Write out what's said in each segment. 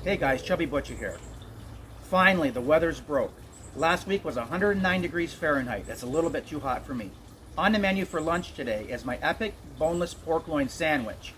Hey guys, Chubby Butcher here. Finally, the weather's broke. Last week was 109 degrees Fahrenheit. That's a little bit too hot for me. On the menu for lunch today is my epic boneless pork loin sandwich.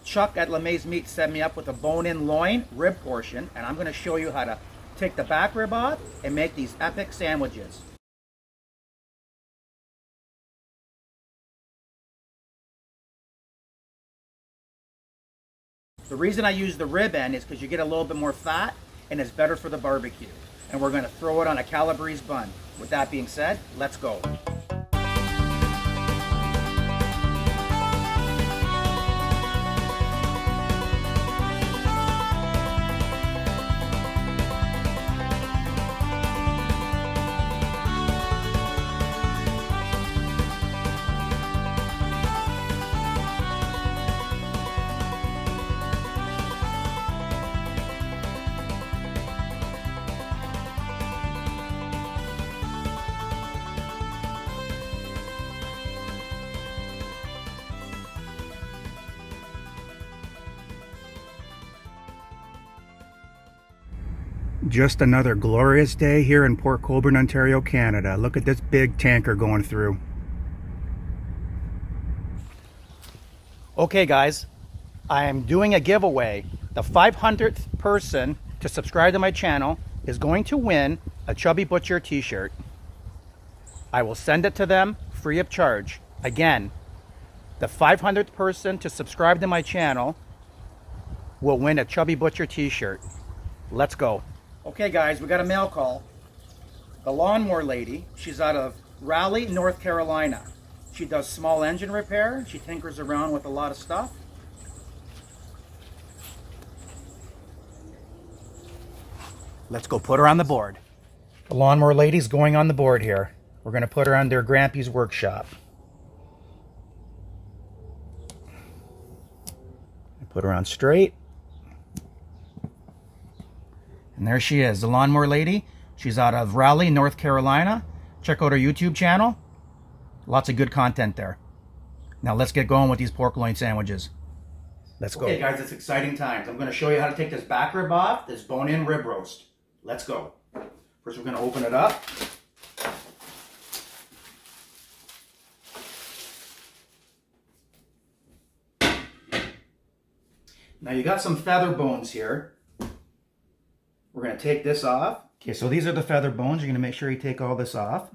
Chuck at LeMay's Meat set me up with a bone-in loin rib portion, and I'm going to show you how to take the back rib off and make these epic sandwiches. The reason I use the rib end is because you get a little bit more fat and it's better for the barbecue. And we're going to throw it on a Calabrese bun. With that being said, let's go. Just another glorious day here in Port Colborne, Ontario, Canada. Look at this big tanker going through. Okay guys, I am doing a giveaway. The 500th person to subscribe to my channel is going to win a Chubby Butcher t-shirt. I will send it to them free of charge. Again, the 500th person to subscribe to my channel will win a Chubby Butcher t-shirt. Let's go. Okay guys, we got a mail call. The lawnmower lady, she's out of Raleigh, North Carolina. She does small engine repair. She tinkers around with a lot of stuff. Let's go put her on the board. The lawnmower lady's going on the board here. We're going to put her under Grampy's workshop. Put her on straight. And there she is, the lawnmower lady. She's out of Raleigh, North Carolina. Check out her YouTube channel. Lots of good content there. Now let's get going with these pork loin sandwiches. Let's go. Okay guys, it's exciting times. I'm going to show you how to take this back rib off, this bone-in rib roast. Let's go. First we're going to open it up. Now you got some feather bones here. We're going to take this off. Okay, so these are the feather bones. You're going to make sure you take all this off.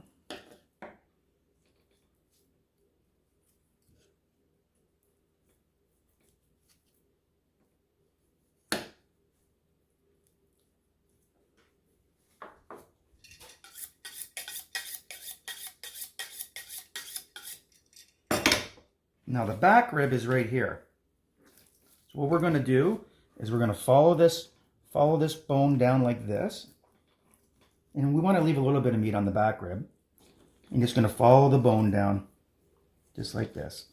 Now the back rib is right here. So what we're going to do is we're going to follow this bone down like this. And we want to leave a little bit of meat on the back rib. I'm just going to follow the bone down just like this.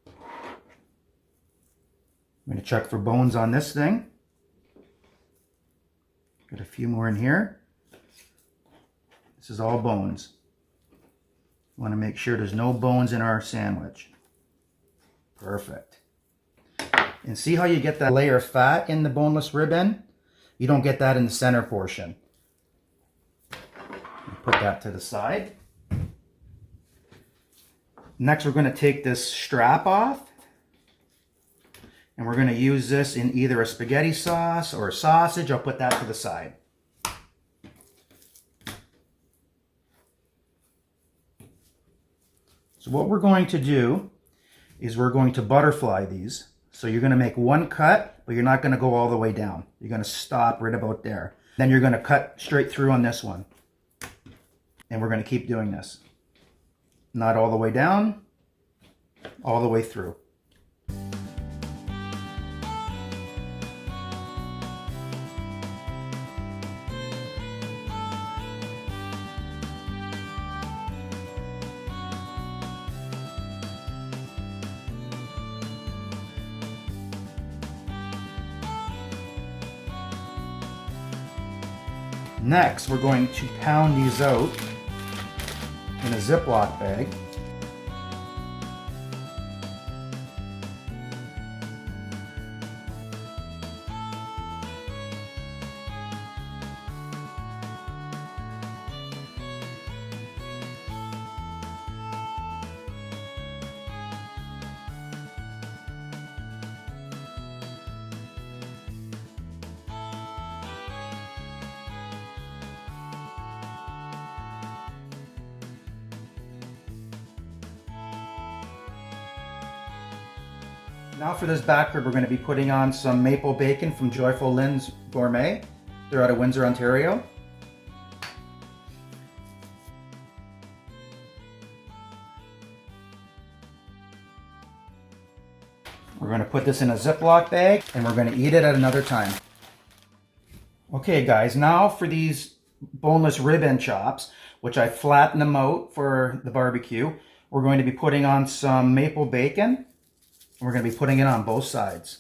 I'm going to check for bones on this thing. Got a few more in here. This is all bones. Want to make sure there's no bones in our sandwich. Perfect. And see how you get that layer of fat in the boneless rib end? You don't get that in the center portion. Put that to the side. Next, we're going to take this strap off. And we're going to use this in either a spaghetti sauce or a sausage. I'll put that to the side. So what we're going to do is we're going to butterfly these. So you're going to make one cut, but you're not going to go all the way down. You're going to stop right about there. Then you're going to cut straight through on this one. And we're going to keep doing this. Not all the way down, all the way through. Next, we're going to pound these out in a Ziploc bag. Now for this back rib, we're going to be putting on some maple bacon from Joyful Lynn's Gourmet. They're out of Windsor, Ontario. We're going to put this in a Ziploc bag and we're going to eat it at another time. Okay guys, now for these boneless rib end chops, which I flattened them out for the barbecue, we're going to be putting on some maple bacon. We're going to be putting it on both sides.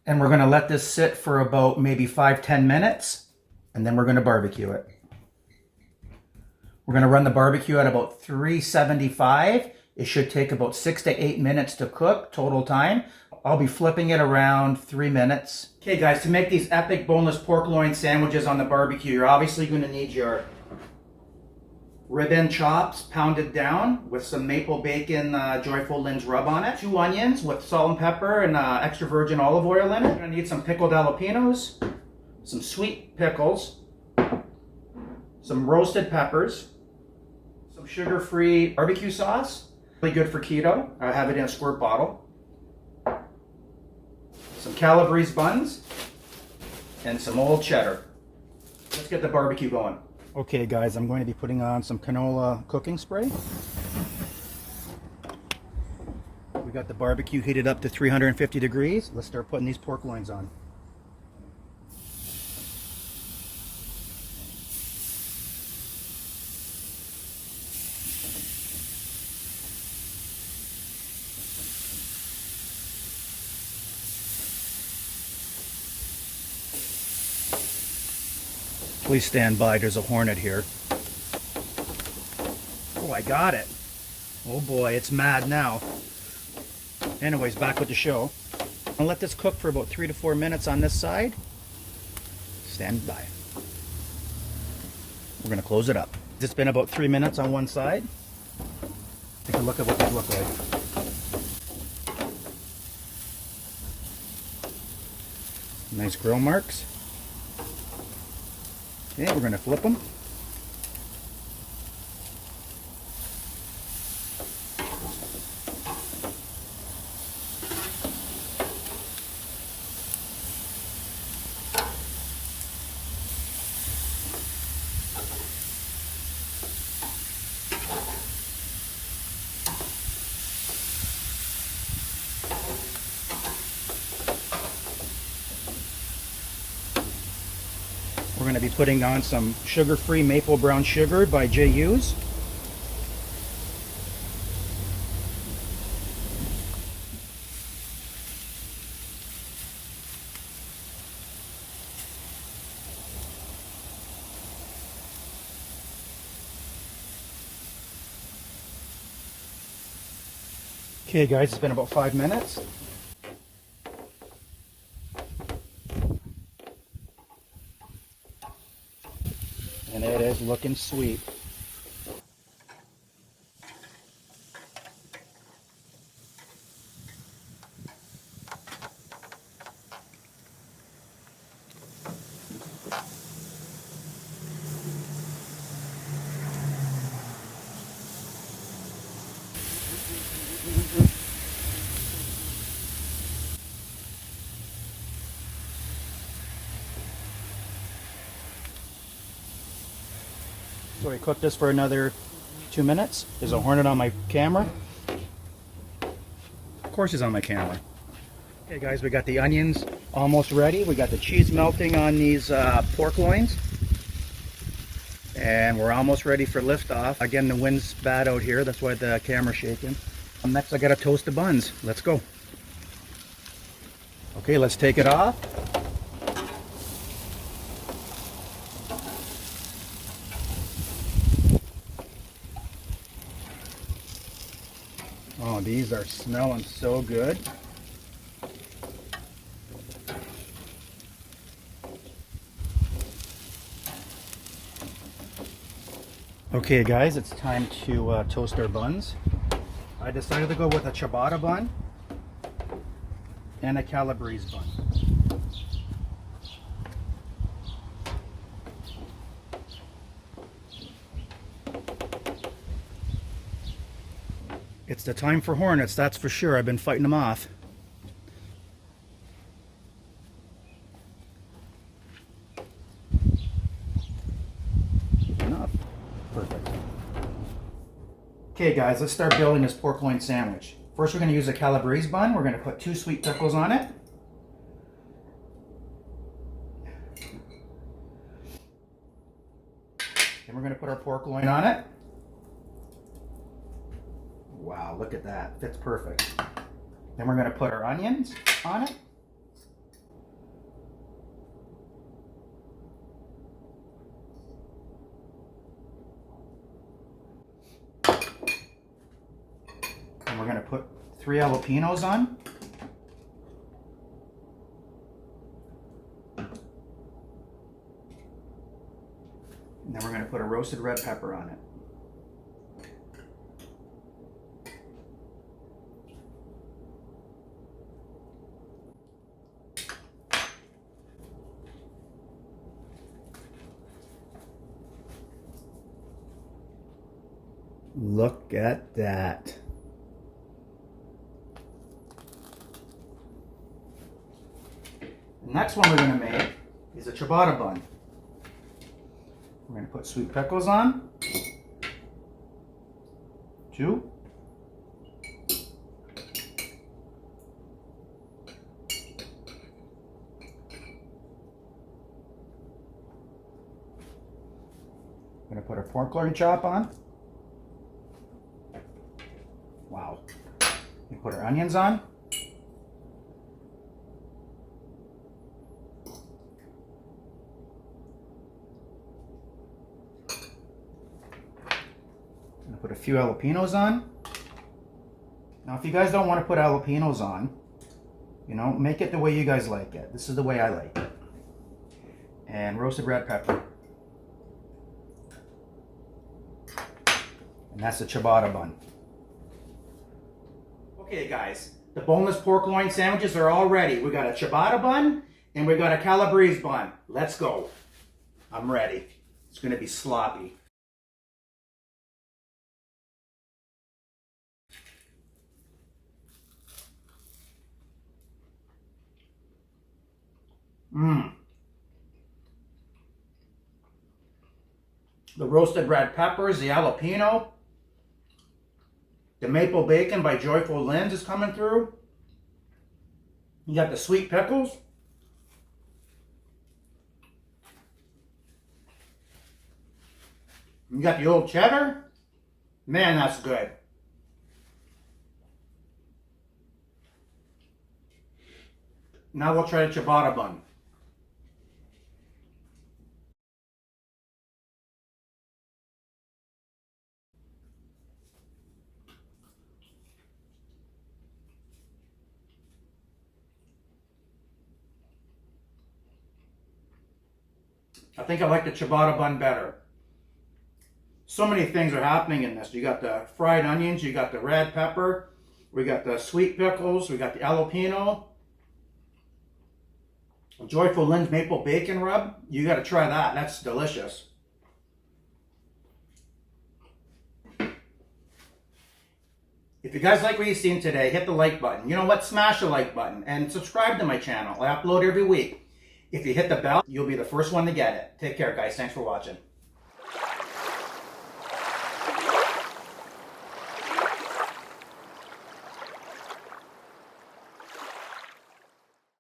And we're going to let this sit for about maybe 5-10 minutes, and then we're going to barbecue it. We're going to run the barbecue at about 375. It should take about 6 to 8 minutes to cook total time. I'll be flipping it around 3 minutes. Okay guys, to make these epic boneless pork loin sandwiches on the barbecue, you're obviously going to need your rib end chops pounded down with some maple bacon Joyful Lynn's rub on it. 2 onions with salt and pepper and extra virgin olive oil in it. You're going to need some pickled jalapenos, some sweet pickles, some roasted peppers, some sugar-free barbecue sauce. Really good for keto. I have it in a squirt bottle. Some Calabrese buns and some old cheddar. Let's get the barbecue going. Okay guys, I'm going to be putting on some canola cooking spray. We got the barbecue heated up to 350 degrees. Let's start putting these pork loins on. Please stand by, there's a hornet here. Oh, I got it. Oh boy, it's mad now. Anyways, back with the show. I'll let this cook for about 3 to 4 minutes on this side. Stand by. We're gonna close it up. It's been about 3 minutes on one side. Take a look at what they look like. Nice grill marks. Okay, we're going to flip them. We're going to be putting on some sugar-free maple brown sugar by J.U.'s. Okay guys, it's been about 5 minutes. And it is looking sweet. So we cook this for another 2 minutes. There's a hornet on my camera. Of course it's on my camera. Okay guys, we got the onions almost ready. We got the cheese melting on these pork loins. And we're almost ready for liftoff. Again, the wind's bad out here. That's why the camera's shaking. Next I gotta toast the buns. Let's go. Okay, let's take it off. Oh, these are smelling so good. Okay guys, it's time to toast our buns. I decided to go with a ciabatta bun and a calabrese bun. It's the time for hornets, that's for sure. I've been fighting them off. Enough. Perfect. Okay guys, let's start building this pork loin sandwich. First we're going to use a calabrese bun. We're going to put 2 sweet pickles on it. Then we're going to put our pork loin on it. Wow, look at that. Fits perfect. Then we're going to put our onions on it. And we're going to put 3 jalapenos on. And then we're going to put a roasted red pepper on it. Look at that. The next one we're going to make is a ciabatta bun. We're going to put sweet pickles on. 2. We're going to put our pork loin chop on. Wow. We put our onions on. I'm gonna put a few jalapenos on. Now if you guys don't want to put jalapenos on, you know, make it the way you guys like it. This is the way I like it. And roasted red pepper. And that's the ciabatta bun. Okay guys, the boneless pork loin sandwiches are all ready. We got a ciabatta bun and we got a calabrese bun. Let's go. I'm ready. It's going to be sloppy. The roasted red peppers, the jalapeno, the maple bacon by Joyful Lens is coming through. You got the sweet pickles. You got the old cheddar. Man, that's good. Now we'll try the ciabatta bun. I think I like the ciabatta bun better. So many things are happening in this. You got the fried onions, you got the red pepper, we got the sweet pickles, we got the jalapeno, Joyful Lens maple bacon rub. You got to try that. That's delicious. If you guys like what you've seen today, hit the like button. You know what? Smash the like button and subscribe to my channel. I upload every week. If you hit the bell, you'll be the first one to get it. Take care, guys. Thanks for watching.